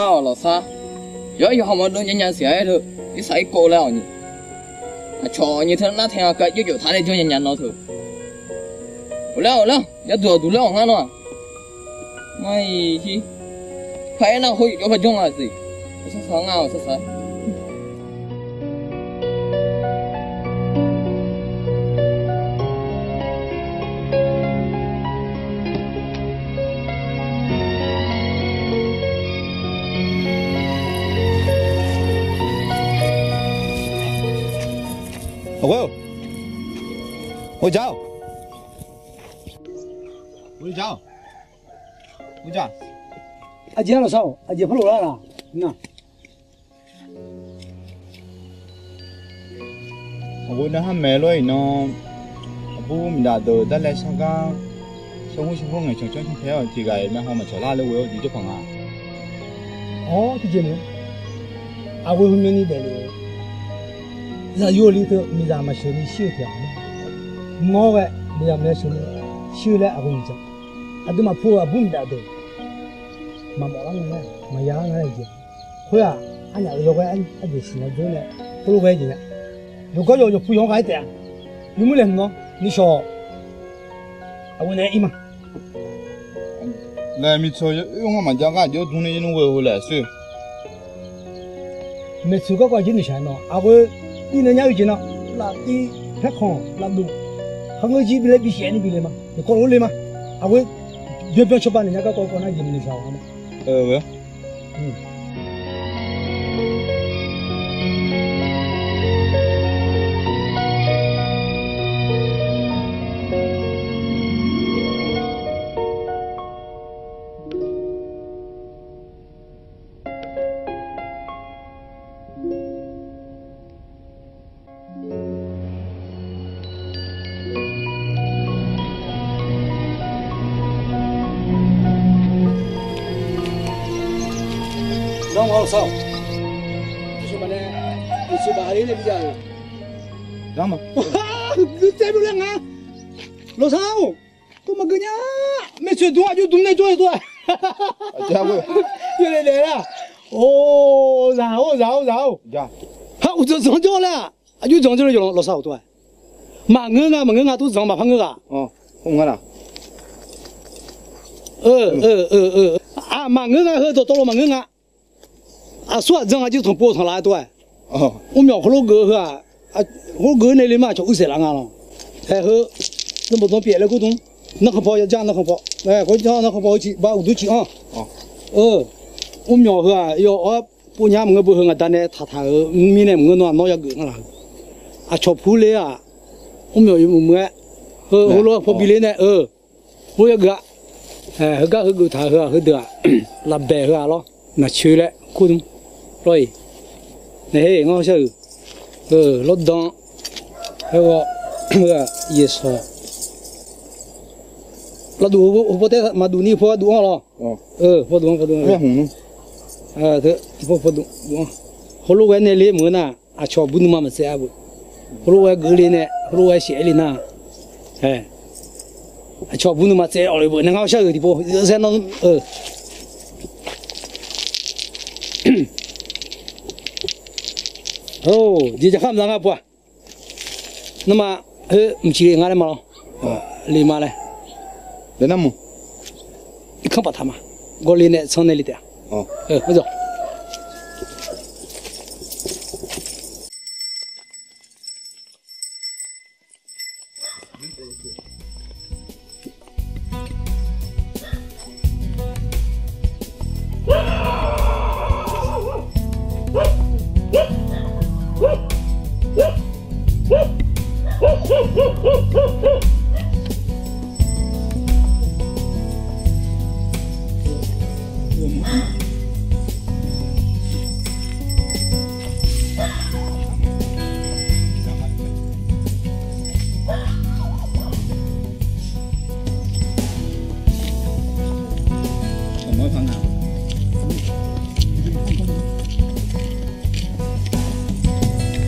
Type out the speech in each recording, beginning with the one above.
nào là sao giờ giờ họ đâu nhận nhận sẽ thôi cái sai cô nào nhỉ cho như thế nó theo cái yêu thái này cho nhận nhận nó thôi lâu giờ đủ lâu hả nó mày chi phải nào hồi có phải chung là gì sao sao nào sao Well, ôi chào, anh chị làm sao? Anh chị phát lộ ra là, nè. ôi nó ham mẹ rồi nó, bố mình đã từ đã lấy sang cái, xong ngày chẳng chẳng theo thì cái mà họ mà trở lại luôn rồi đi cho phòng à. Thì chị nữa. À vui hôm nay đi để rồi. Giờ vô lý thôi, mình làm mà xử lý siêu thiểu. Ngó vậy, mình làm xử lý siêu lại à vui chứ. À tôi mà phô à bún đã được. Mà bỏ lắm này, mà giá này gì. Thôi à, anh nhớ rồi anh chỉ xin nó thôi này. Tôi về gì nè. Nếu có rồi phụ用cái tiền. Nếu muốn làm nó,你说。啊我呢，嘛。来，没错，用我们家个就从那一种维护来水。没错，个钱就钱了，啊我你那家有钱了，那你太空那路，和我这边来比闲的比的嘛，就搞了的嘛，啊我原本说把人家个搞那人民的少嘛。喂。让我少，就是把那，就是把那比较。让嘛。再不了啊，老少，我们个伢没吃多就动那做多。家伙，又来了，哦，然后，呀，好，我这上交了，就上交了就老少多。马鹅啊，都上马胖鹅啊。哦，红个啦。啊，马鹅啊，到了马鹅啊。啊，说这样就从波上来多哎。哦。我苗和老哥啊，我哥那里嘛就20了了，还好，那么从别的沟通，那个包要讲那个包，哎，我讲那个包去把5度去啊。哦。我苗和啊，要半年我不和我单呢，他明年我那要个了，啊，炒铺嘞啊，我苗有么和老婆比嘞呢，我要个，哎，和他和的，那白和咯，那去了沟通。rồi này ngon sao lót đong cái gì sao là đủ có thể mà đủ ni phô đủ lo phô đủ cái hùng thế phô đủ hồ lô cái này lấy mưa na cho bún mà sẽ à hồ lô cái gửi này hồ lô cái sẽ lên na cho bún mà sẽ ở đây bữa nó ngon sao thì phô sẽ nó这就看不上啊不？那么不去俺来嘛了，立马来，来那么，你看把他嘛，我离那从那里的，我走。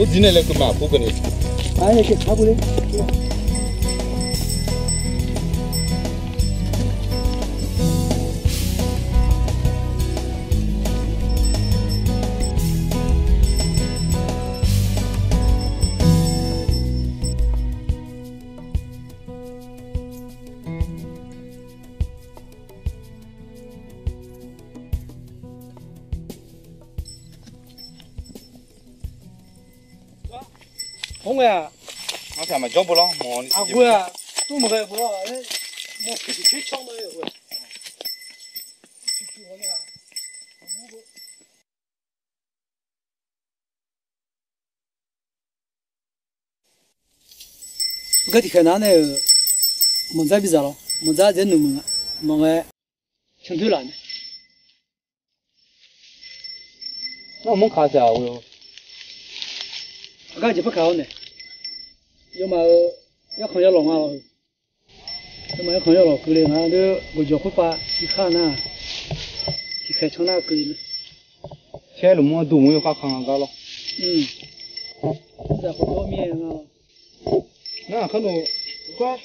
我今天来个嘛，不跟你。哎，给差不多。红个，我看嘛，叫不了，毛你。阿哥啊，都没个不了，我去抢到一回。去我那。搿地海南呢，蒙在比啥咯？蒙在在农门啊，蒙个青头蓝的。那我们看下我。搿就不看呢，要么要看要龙啊咯，要么要看要老狗嘞，俺都我就会把一看那，一开成那狗呢。现在龙么都没有法看看个了。在好多面啊。那很多，我，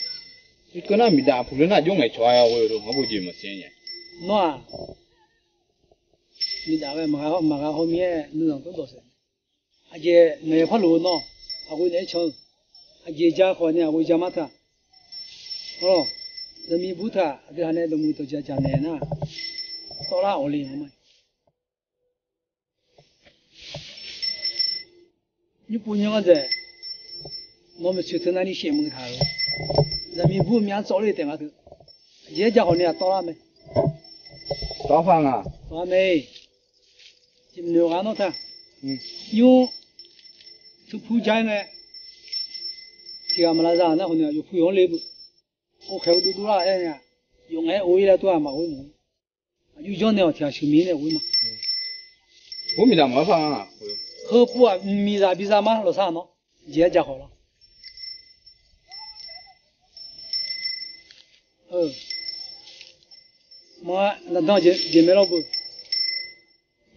你跟那米大铺的那用来吃呀，我有时候我不记么新鲜。喏啊，米大个马个后面那种多少？而且没怕路喏，还会来抢，而且家好呢，会家嘛他，哦，人民不他，这还那都没到家来呢，到哪我领嘛？你不娘子，我们去从那里先问他了，人民不面早了等下头，这家伙呢到哪没？到饭啊？到没？今天晚上他，用。这铺家呢，这个么那啥，那后呢有铺用来不？我开都多啦，哎呀，用哎我来多嘛会么？有讲呢，听手面的会嘛？我没得麻烦啊。喝不啊，米啥比啥嘛，老啥喏，这家好了。妈，那当姐妹了不？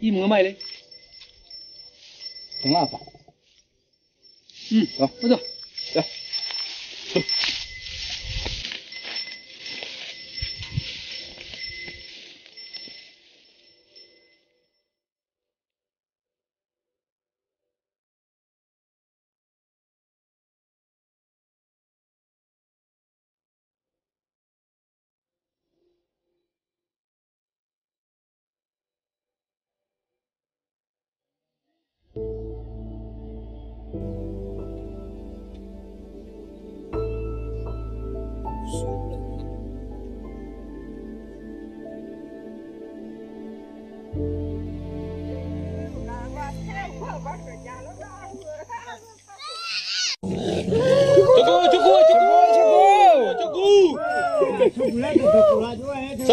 一毛买嘞？很麻烦。走，我走。来，走。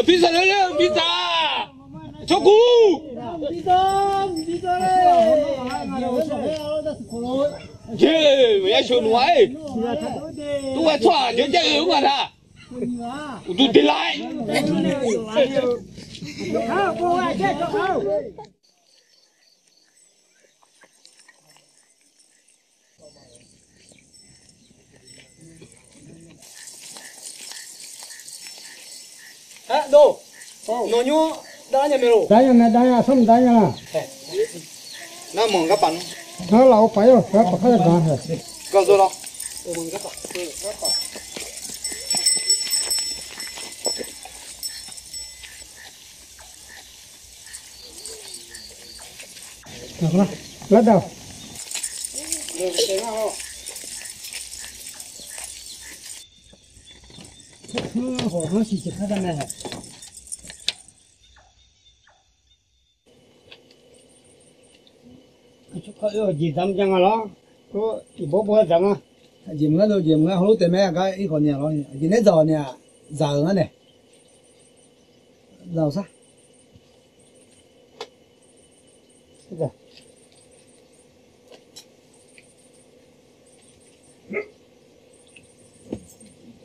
Bisa dalam bisa. Cukup. Je, ya shun wai. Tu wa chua je je yu ma da. Tu đi lại. Đâu? Nó nhô đá nhà mày rồi. Đá nhà, xong đá nhà. Nó mong các bạn. Nó lão phải rồi, nó phải là đá hết. Có rồi đó. Mong các bạn. Được rồi, lát đầu. Nó chỉ hết ra này. Có gì dám chăng đó, có chỉ bố chăng á, Dìm cái đâu dìm cái hố tiền mấy cái ít còn nhiều rồi, chỉ nét giờ nè, giờ nữa này, giờ sao? rồi.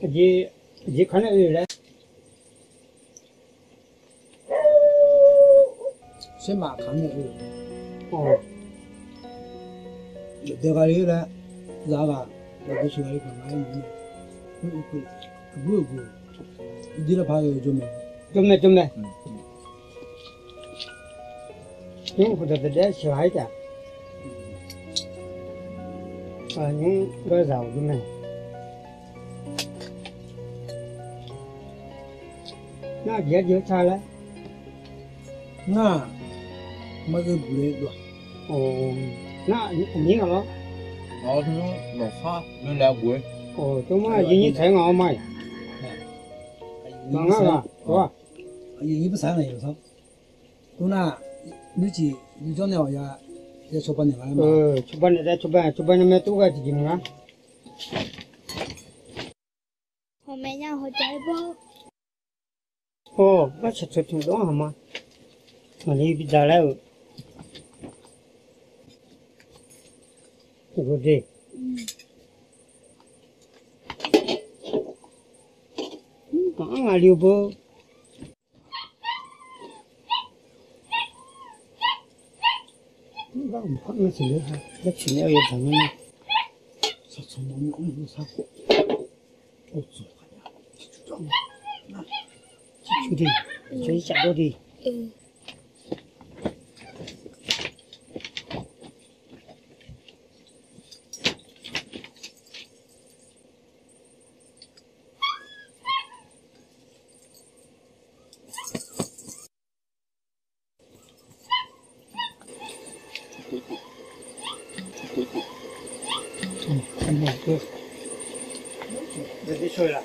Cái gì khó này đấy. Sẽ mà khẳng định được. Được cái đấy là giá cả là cái chuyện ấy còn ai nữa. Cái bữa đi là phải rồi Chôm này. Nhưng phải được để sửa hết à. Những cái dầu chôm này. Nó dễ sao đấy. Mà cái bữa được. Nó như là nó. 哦，他说老发能来回。哦，都嘛人家才熬嘛呀，刚刚啊，是吧？也不散了，有时候，都那，你叫那玩意儿，也出版的嘛。出版的没多个几斤啊？我们要回家不？哦，我吃挺多好吗？我那边咋来？对不对？刚啊，留不？那我们胖了起来哈，那去年也怎么呢？啥什么我有啥货？我做呀，就这样，那就的，就一下多的。对，这水了。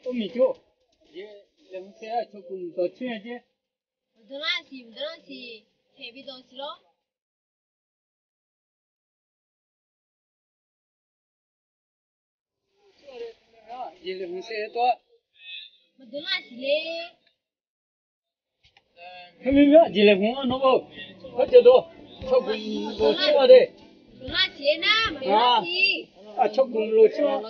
我没做，也两天做工作天天。不那是，特别东西咯。也两天多。不那是嘞。他们没也两天弄不，我这多做工作做的。不那是呢，没那是。做工作做。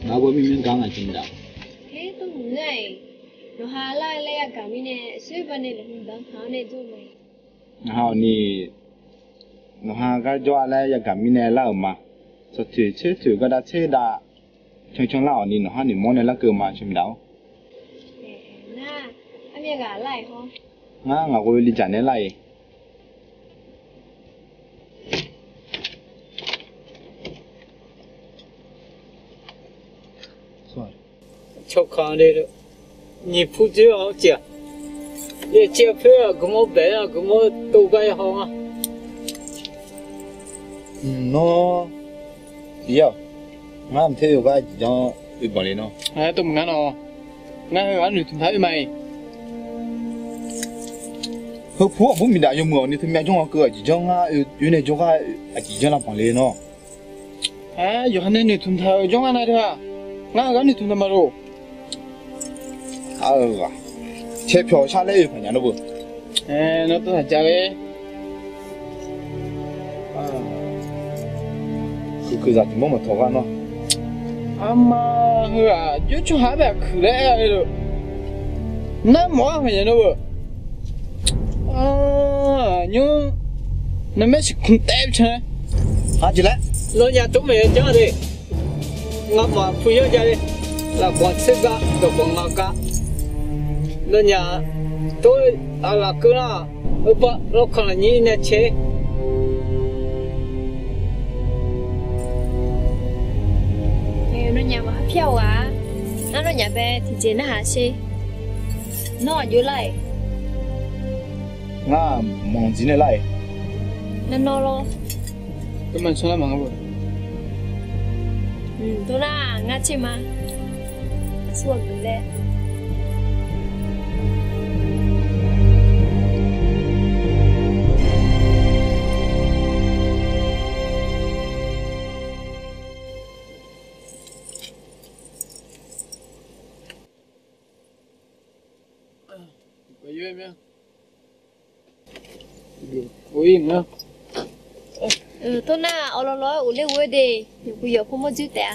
那我明明刚刚听到。嘿，都唔係，我下來咧啊，咁呢，水分呢，唔得，下呢做咩？然后你，那哈个抓来也干米呢老嘛，说车个da车da，冲老你那哈你摸呢那个嘛，什么道？那，阿咩個來嗬？我你讲的来。超看的了，你不就要讲，也接票怎么办啊？怎么都该好啊？喏，有，我唔睇有个叫日本人喏。都唔啱咯，啱去玩女團體咪。hơ phú bố mình đã dùng mỏ ni thì mẹ chúng cơ chỉ trong yu này chúng chỉ trong làm bằng lê nó à giờ hắn này thun thao trong anh này thôi ngã cái này thun thao mà rồi chế phiếu xa lê phải nhà nó vừa nó tôi thật cái cứ ra thì mong mà thọ gan nó mà hả chứ cho hai bé khử đấy rồi nó mỏ phải nhà nó vừa nhưng nó mới chỉ không đẹp chứ hả chị lẽ lo nhà chúng mình chơi đi ngắm mà phu nhân chơi đi là quạt xếp cả rồi quạt ngọc cả lo nhà tôi là cứ là vợ nó còn là như này chế nó nhà mà phiêu à nó nhà bé thì chỉ nó hả xe nó ở lại ngã mong gì này lại nó lo cái mình sao mà không tôi là ngã chị mà suốt rồi đấy ui nữa tôi là ở lo ở lấy quê đi bây giờ không có chữ tệ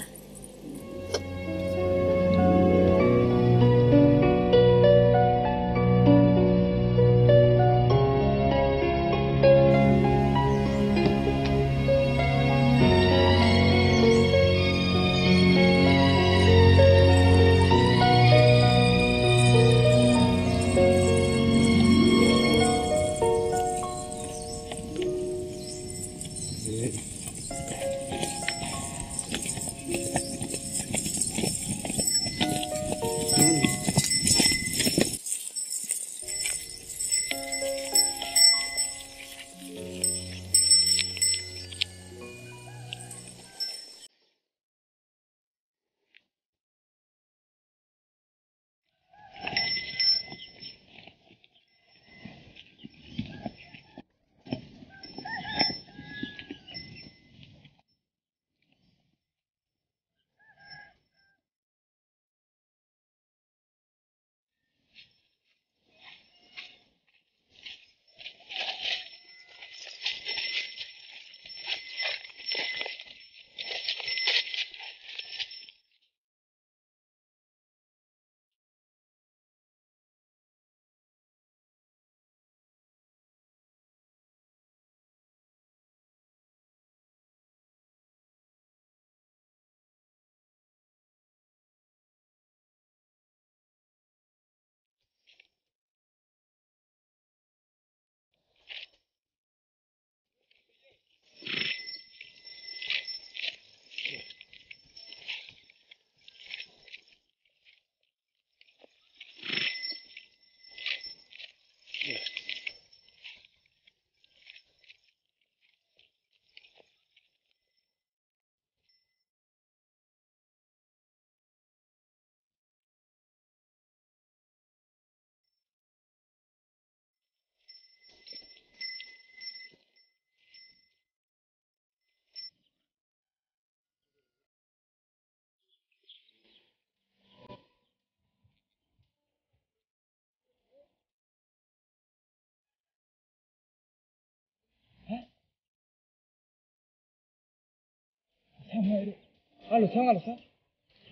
알았어.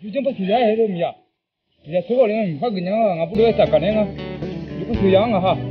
요즘 뭐 주자 해도 미야. 이제 저거는 막 그냥 앞으로 해서 가네가. 이거 주양 하.